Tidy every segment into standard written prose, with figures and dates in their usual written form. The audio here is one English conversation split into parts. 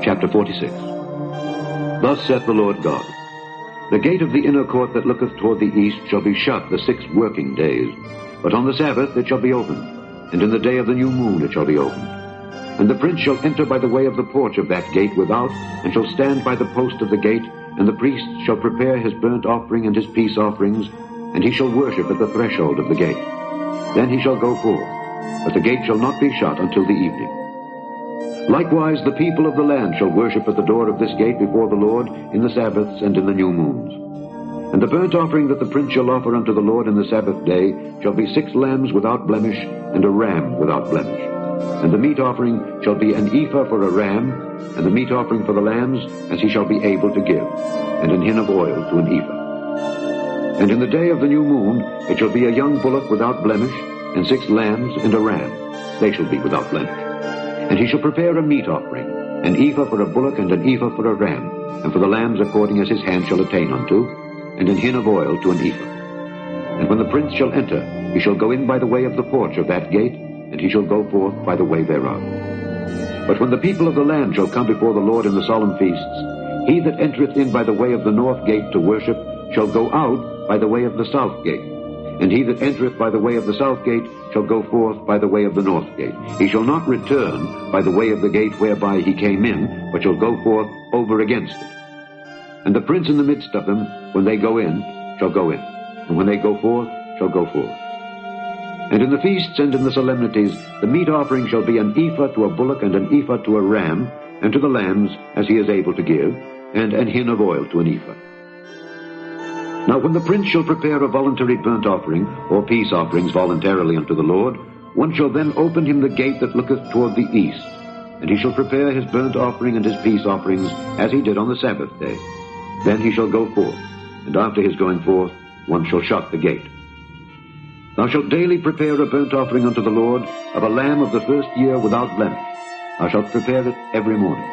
Chapter 46. Thus saith the Lord God, The gate of the inner court that looketh toward the east shall be shut the 6 working days, but on the Sabbath it shall be opened, and in the day of the new moon it shall be opened. And the prince shall enter by the way of the porch of that gate without, and shall stand by the post of the gate, and the priest shall prepare his burnt offering and his peace offerings, and he shall worship at the threshold of the gate. Then he shall go forth, but the gate shall not be shut until the evening. Likewise the people of the land shall worship at the door of this gate before the Lord in the Sabbaths and in the new moons. And the burnt offering that the prince shall offer unto the Lord in the Sabbath day shall be 6 lambs without blemish, and a ram without blemish. And the meat offering shall be an ephah for a ram, and the meat offering for the lambs as he shall be able to give, and an hin of oil to an ephah. And in the day of the new moon it shall be a young bullock without blemish, and 6 lambs and a ram. They shall be without blemish. And he shall prepare a meat offering, an ephah for a bullock and an ephah for a ram, and for the lambs according as his hand shall attain unto, and an hin of oil to an ephah. And when the prince shall enter, he shall go in by the way of the porch of that gate, and he shall go forth by the way thereof. But when the people of the land shall come before the Lord in the solemn feasts, he that entereth in by the way of the north gate to worship shall go out by the way of the south gate. And he that entereth by the way of the south gate shall go forth by the way of the north gate. He shall not return by the way of the gate whereby he came in, but shall go forth over against it. And the prince in the midst of them, when they go in, shall go in, and when they go forth, shall go forth. And in the feasts and in the solemnities, the meat offering shall be an ephah to a bullock and an ephah to a ram, and to the lambs as he is able to give, and an hin of oil to an ephah. Now when the prince shall prepare a voluntary burnt offering, or peace offerings voluntarily unto the Lord, one shall then open him the gate that looketh toward the east, and he shall prepare his burnt offering and his peace offerings, as he did on the Sabbath day. Then he shall go forth, and after his going forth, one shall shut the gate. Thou shalt daily prepare a burnt offering unto the Lord of a lamb of the first year without blemish. Thou shalt prepare it every morning.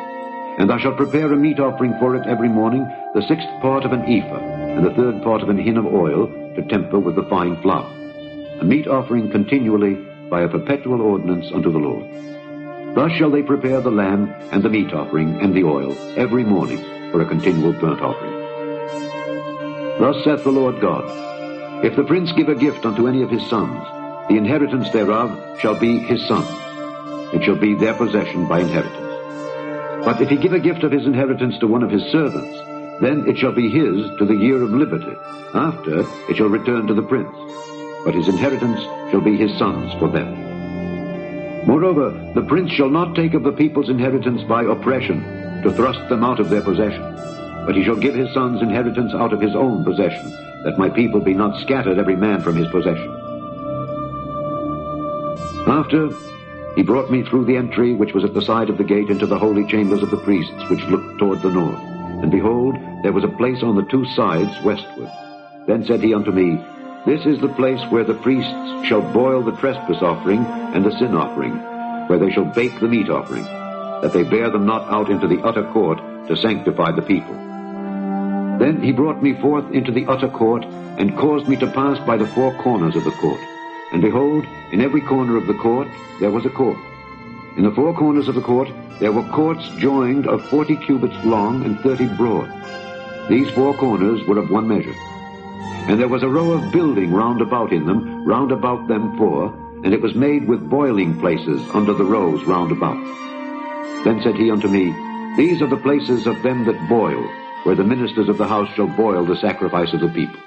And thou shalt prepare a meat offering for it every morning, the 6th part of an ephah, and the 3rd part of an hin of oil, to temper with the fine flour. A meat offering continually by a perpetual ordinance unto the Lord. Thus shall they prepare the lamb and the meat offering and the oil every morning for a continual burnt offering. Thus saith the Lord God, If the prince give a gift unto any of his sons, the inheritance thereof shall be his sons. It shall be their possession by inheritance. But if he give a gift of his inheritance to one of his servants, then it shall be his to the year of liberty. After it shall return to the prince. But his inheritance shall be his sons for them. Moreover, the prince shall not take of the people's inheritance by oppression, to thrust them out of their possession. But he shall give his sons inheritance out of his own possession, that my people be not scattered every man from his possession. After he brought me through the entry which was at the side of the gate into the holy chambers of the priests, which looked toward the north. And behold, there was a place on the 2 sides westward. Then said he unto me, This is the place where the priests shall boil the trespass offering and the sin offering, where they shall bake the meat offering, that they bear them not out into the utter court to sanctify the people. Then he brought me forth into the utter court, and caused me to pass by the 4 corners of the court. And behold, in every corner of the court there was a court. In the 4 corners of the court there were courts joined of 40 cubits long and 30 broad. These 4 corners were of one measure. And there was a row of building round about in them, round about them 4, and it was made with boiling places under the rows round about. Then said he unto me, These are the places of them that boil, where the ministers of the house shall boil the sacrifice of the people.